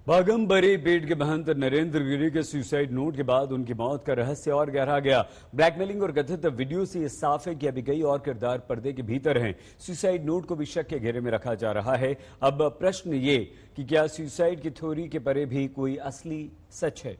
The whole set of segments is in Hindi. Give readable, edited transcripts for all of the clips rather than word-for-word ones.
भागम बरी पीठ के महंत नरेंद्र गिरी के सुसाइड नोट के बाद उनकी मौत का रहस्य और गहरा गया। ब्लैकमेलिंग और कथित वीडियो से यह साफ है कि अभी कई और किरदार पर्दे के भीतर हैं। सुसाइड नोट को भी शक के घेरे में रखा जा रहा है। अब प्रश्न ये कि क्या सुसाइड की थ्योरी के परे भी कोई असली सच है।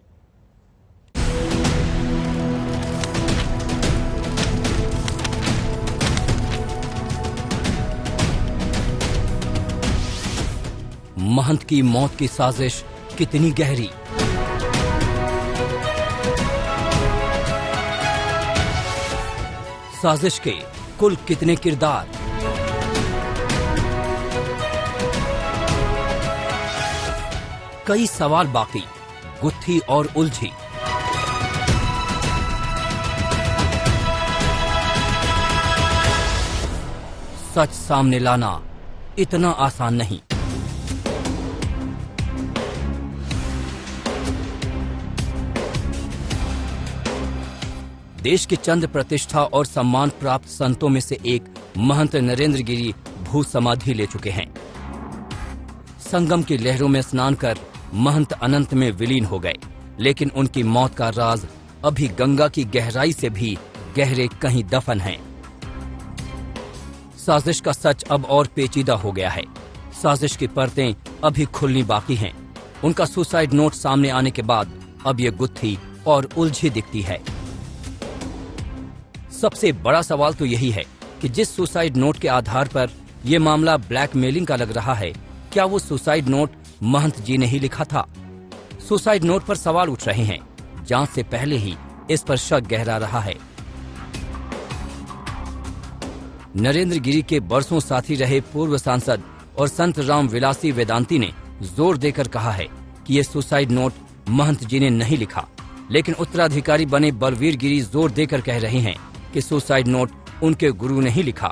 महंत की मौत की साजिश कितनी गहरी। साजिश के कुल कितने किरदार। कई सवाल बाकी, गुत्थी और उलझी। सच सामने लाना इतना आसान नहीं। देश के चंद प्रतिष्ठा और सम्मान प्राप्त संतों में से एक महंत नरेंद्र गिरी भू समाधि ले चुके हैं। संगम की लहरों में स्नान कर महंत अनंत में विलीन हो गए, लेकिन उनकी मौत का राज अभी गंगा की गहराई से भी गहरे कहीं दफन है। साजिश का सच अब और पेचीदा हो गया है। साजिश की परतें अभी खुलनी बाकी हैं। उनका सुसाइड नोट सामने आने के बाद अब ये गुत्थी और उलझी दिखती है। सबसे बड़ा सवाल तो यही है कि जिस सुसाइड नोट के आधार पर यह मामला ब्लैकमेलिंग का लग रहा है, क्या वो सुसाइड नोट महंत जी ने ही लिखा था? सुसाइड नोट पर सवाल उठ रहे हैं। जांच से पहले ही इस पर शक गहरा रहा है। नरेंद्र गिरी के बरसों साथी रहे पूर्व सांसद और संत राम विलासी वेदांती ने जोर देकर कहा है कि यह सुसाइड नोट महंत जी ने नहीं लिखा, लेकिन उत्तराधिकारी बने बलवीर गिरी जोर देकर कह रहे हैं कि सुसाइड नोट उनके गुरु ने ही लिखा।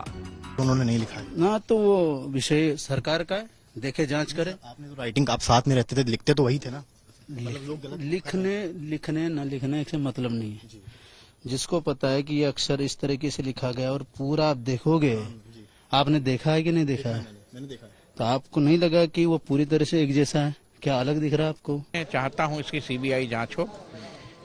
उन्होंने नहीं लिखा ना, तो वो विषय सरकार का है, देखे जांच करे। आपने तो राइटिंग, आप साथ में रहते थे, लिखते तो वही थे ना। लिखने न लिखने से मतलब नहीं है। जिसको पता है कि ये अक्षर इस तरीके से लिखा गया और पूरा आप देखोगे, आपने देखा है कि नहीं देखा है? मैंने देखा है। तो आपको नहीं लगा कि वो पूरी तरह से एक जैसा है? क्या अलग दिख रहा है आपको? मैं चाहता हूं इसकी सीबीआई जांच हो।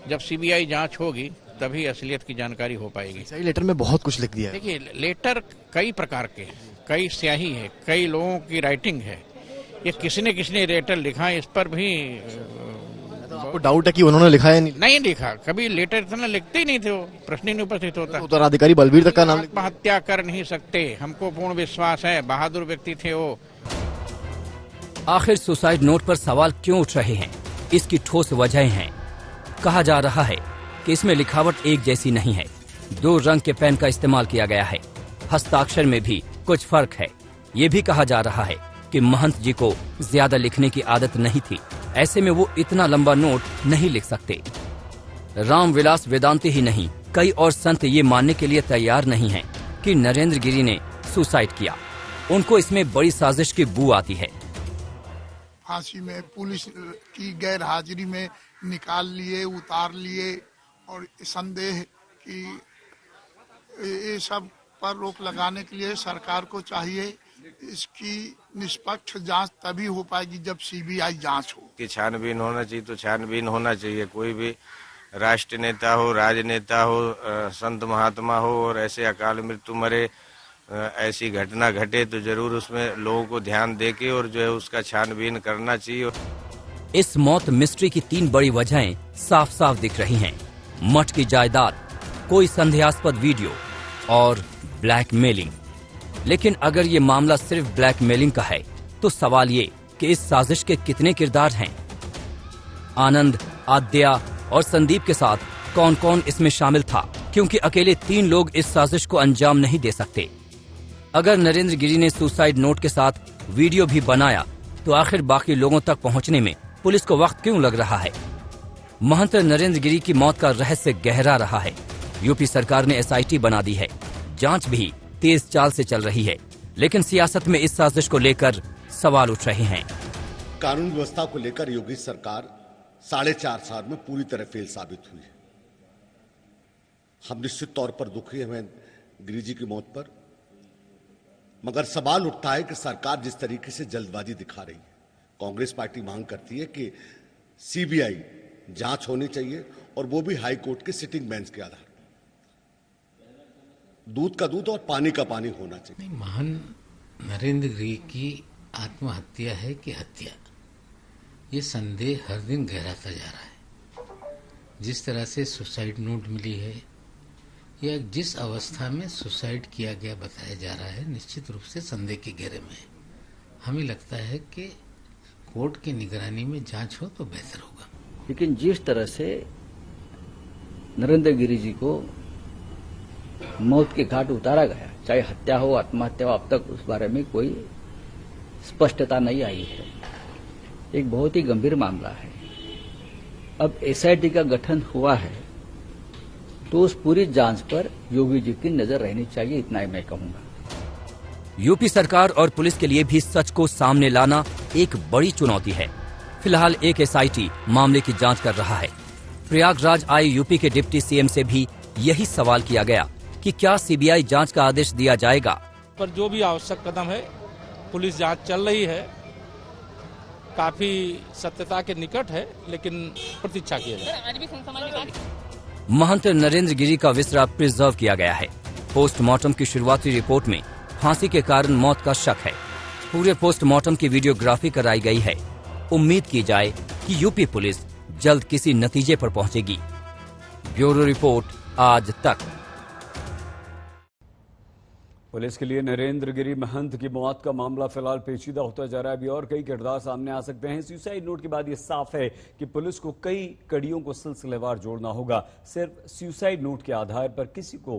जब सीबीआई जांच होगी तभी असलियत की जानकारी हो पाएगी। सही, लेटर में बहुत कुछ लिख दिया है। देखिए, लेटर कई प्रकार के हैं, कई स्याही है, कई लोगों की राइटिंग है। ये किसी ने लेटर लिखा है, इस पर भी आपको डाउट है कि उन्होंने लिखा है? नहीं लिखा। कभी लेटर इतना लिखते ही नहीं थे, वो प्रश्न ही नहीं उपस्थित होता। उत्तराधिकारी बलवीर तक का नाम आत्महत्या कर नहीं सकते, हमको पूर्ण विश्वास है, बहादुर व्यक्ति थे वो। आखिर सुसाइड नोट पर सवाल क्यों उठ रहे हैं? इसकी ठोस वजहें हैं। कहा जा रहा है कि इसमें लिखावट एक जैसी नहीं है। 2 रंग के पेन का इस्तेमाल किया गया है। हस्ताक्षर में भी कुछ फर्क है। ये भी कहा जा रहा है कि महंत जी को ज्यादा लिखने की आदत नहीं थी, ऐसे में वो इतना लंबा नोट नहीं लिख सकते। रामविलास वेदांती ही नहीं, कई और संत ये मानने के लिए तैयार नहीं हैं कि नरेंद्र गिरी ने सुसाइड किया। उनको इसमें बड़ी साजिश की बू आती है। फांसी में पुलिस की गैर हाजिरी में निकाल लिए, उतार लिए, और संदेह कि ये सब पर रोक लगाने के लिए सरकार को चाहिए इसकी निष्पक्ष जांच तभी हो पाएगी जब सीबीआई जांच हो। कि छानबीन होना चाहिए तो छानबीन होना चाहिए। कोई भी राष्ट्र नेता हो, राजनेता हो, संत महात्मा हो और ऐसे अकाल मृत्यु मरे, ऐसी घटना घटे तो जरूर उसमें लोगों को ध्यान देके और जो है उसका छानबीन करना चाहिए। इस मौत मिस्ट्री की 3 बड़ी वजहें साफ साफ दिख रही हैं। मठ की जायदाद, कोई संदेहास्पद वीडियो और ब्लैकमेलिंग। लेकिन अगर ये मामला सिर्फ ब्लैकमेलिंग का है तो सवाल ये कि इस साजिश के कितने किरदार हैं? आनंद, आद्या और संदीप के साथ कौन कौन इसमें शामिल था? क्योंकि अकेले 3 लोग इस साजिश को अंजाम नहीं दे सकते। अगर नरेंद्र गिरी ने सुसाइड नोट के साथ वीडियो भी बनाया तो आखिर बाकी लोगों तक पहुंचने में पुलिस को वक्त क्यों लग रहा है? महंत नरेंद्र गिरी की मौत का रहस्य गहरा रहा है। यूपी सरकार ने SIT बना दी है। जांच भी तेज चाल से चल रही है, लेकिन सियासत में इस साजिश को लेकर सवाल उठ रहे हैं। कानून व्यवस्था को लेकर योगी सरकार 4.5 साल में पूरी तरह फेल साबित हुई है। हम निश्चित तौर पर दुखी हैं गिरी जी की मौत पर, मगर सवाल उठता है कि सरकार जिस तरीके से जल्दबाजी दिखा रही है, कांग्रेस पार्टी मांग करती है कि सीबीआई जांच होनी चाहिए और वो भी हाई कोर्ट के सिटिंग बेंच के आधार पर। दूध का दूध और पानी का पानी होना चाहिए। नहीं, महान नरेंद्र गिरी की आत्महत्या है कि हत्या, ये संदेह हर दिन गहराता जा रहा है। जिस तरह से सुसाइड नोट मिली है या जिस अवस्था में सुसाइड किया गया बताया जा रहा है, निश्चित रूप से संदेह के घेरे में है। हमें लगता है कि कोर्ट की निगरानी में जांच हो तो बेहतर होगा। लेकिन जिस तरह से नरेंद्र गिरी जी को मौत के घाट उतारा गया, चाहे हत्या हो आत्महत्या हो, अब तक उस बारे में कोई स्पष्टता नहीं आई है। एक बहुत ही गंभीर मामला है। अब एसआईटी का गठन हुआ है तो उस पूरी जांच पर योगी जी की नजर रहनी चाहिए, इतना ही मैं कहूंगा। यूपी सरकार और पुलिस के लिए भी सच को सामने लाना एक बड़ी चुनौती है। फिलहाल एक एसआईटी मामले की जांच कर रहा है। प्रयागराज आए यूपी के डिप्टी सीएम से भी यही सवाल किया गया कि क्या सीबीआई जांच का आदेश दिया जाएगा। पर जो भी आवश्यक कदम है, पुलिस जांच चल रही है, काफी सत्यता के निकट है, लेकिन प्रतीक्षा किया जाए। महंत नरेंद्र गिरी का विसरा प्रिजर्व किया गया है। पोस्टमार्टम की शुरुआती रिपोर्ट में फांसी के कारण मौत का शक है। पूरे पोस्टमार्टम की वीडियोग्राफी कराई गई है। उम्मीद की जाए कि यूपी पुलिस जल्द किसी नतीजे पर पहुंचेगी। ब्यूरो रिपोर्ट, आज तक। पुलिस के लिए नरेंद्र गिरी महंत की मौत का मामला फिलहाल पेचीदा होता जा रहा है। अभी और कई किरदार सामने आ सकते हैं। सुसाइड नोट के बाद ये साफ है कि पुलिस को कई कड़ियों को सिलसिलेवार जोड़ना होगा। सिर्फ सुसाइड नोट के आधार पर किसी को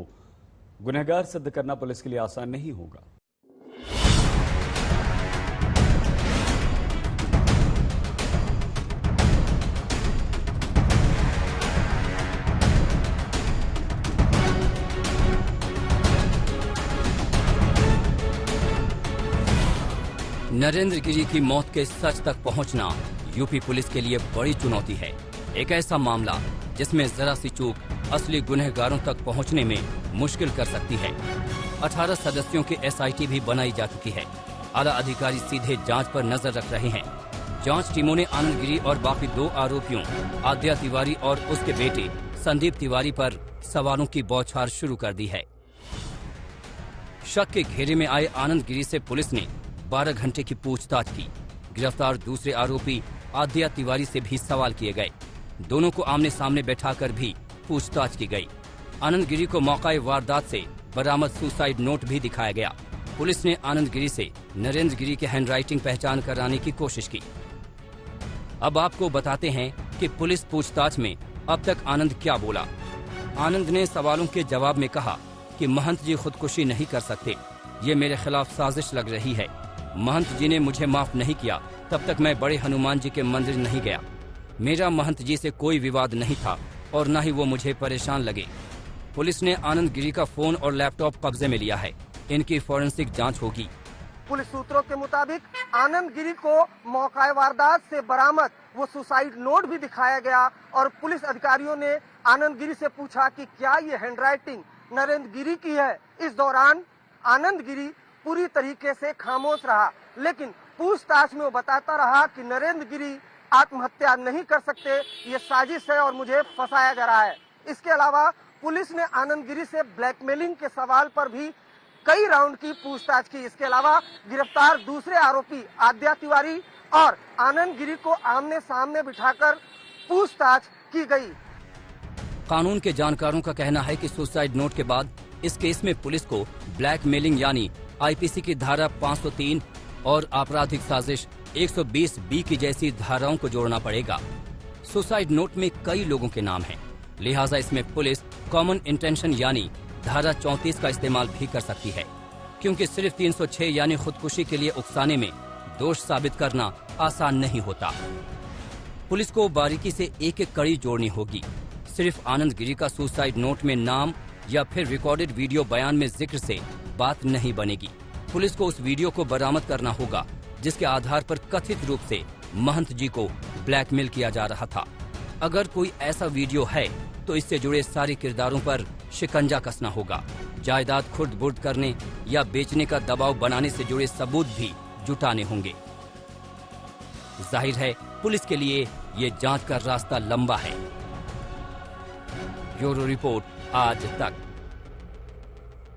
गुनहगार सिद्ध करना पुलिस के लिए आसान नहीं होगा। नरेंद्र गिरी की मौत के सच तक पहुंचना यूपी पुलिस के लिए बड़ी चुनौती है। एक ऐसा मामला जिसमें जरा सी चूक असली गुनहगारों तक पहुंचने में मुश्किल कर सकती है। 18 सदस्यों की एसआईटी भी बनाई जा चुकी है। आला अधिकारी सीधे जांच पर नजर रख रहे हैं। जांच टीमों ने आनंद गिरी और बाकी 2 आरोपियों आद्या तिवारी और उसके बेटे संदीप तिवारी पर सवालों की बौछार शुरू कर दी है। शक के घेरे में आए आनंद गिरी से पुलिस ने 12 घंटे की पूछताछ की। गिरफ्तार दूसरे आरोपी आद्या तिवारी से भी सवाल किए गए। दोनों को आमने सामने बैठाकर भी पूछताछ की गई। आनंद गिरी को मौकाए वारदात से बरामद सुसाइड नोट भी दिखाया गया। पुलिस ने आनंद गिरी से नरेंद्र गिरी के हैंडराइटिंग पहचान कराने की कोशिश की। अब आपको बताते हैं कि पुलिस पूछताछ में अब तक आनंद क्या बोला। आनंद ने सवालों के जवाब में कहा कि महंत जी खुदकुशी नहीं कर सकते, ये मेरे खिलाफ साजिश लग रही है। महंत जी ने मुझे माफ नहीं किया, तब तक मैं बड़े हनुमान जी के मंदिर नहीं गया। मेरा महंत जी से कोई विवाद नहीं था और न ही वो मुझे परेशान लगे। पुलिस ने आनंद गिरी का फोन और लैपटॉप कब्जे में लिया है। इनकी फॉरेंसिक जांच होगी। पुलिस सूत्रों के मुताबिक आनंद गिरी को मौका वारदात से बरामद वो सुसाइड नोट भी दिखाया गया और पुलिस अधिकारियों ने आनंद गिरी से पूछा कि क्या ये हैंडराइटिंग नरेंद्र गिरी की है। इस दौरान आनंद गिरी पूरी तरीके से खामोश रहा, लेकिन पूछताछ में वो बताता रहा कि नरेंद्र गिरी आत्महत्या नहीं कर सकते, ये साजिश है और मुझे फंसाया जा रहा है। इसके अलावा पुलिस ने आनंद गिरी से ब्लैकमेलिंग के सवाल पर भी कई राउंड की पूछताछ की। इसके अलावा गिरफ्तार दूसरे आरोपी आद्या तिवारी और आनंद गिरी को आमने सामने बिठाकर पूछताछ की गई। कानून के जानकारों का कहना है कि सुसाइड नोट के बाद इस केस में पुलिस को ब्लैकमेलिंग यानी आईपीसी की धारा 503 और आपराधिक साजिश 120B की जैसी धाराओं को जोड़ना पड़ेगा। सुसाइड नोट में कई लोगों के नाम हैं, लिहाजा इसमें पुलिस कॉमन इंटेंशन यानी धारा 34 का इस्तेमाल भी कर सकती है, क्योंकि सिर्फ 306 यानी खुदकुशी के लिए उकसाने में दोष साबित करना आसान नहीं होता। पुलिस को बारीकी से एक एक कड़ी जोड़नी होगी। सिर्फ आनंद गिरी का सुसाइड नोट में नाम या फिर रिकॉर्डेड वीडियो बयान में जिक्र से बात नहीं बनेगी। पुलिस को उस वीडियो को बरामद करना होगा जिसके आधार पर कथित रूप से महंत जी को ब्लैकमेल किया जा रहा था। अगर कोई ऐसा वीडियो है तो इससे जुड़े सारे किरदारों पर शिकंजा कसना होगा। जायदाद खुर्द बुर्द करने या बेचने का दबाव बनाने से जुड़े सबूत भी जुटाने होंगे। जाहिर है पुलिस के लिए ये जांच का रास्ता लंबा है। ब्यूरो रिपोर्ट, आज तक।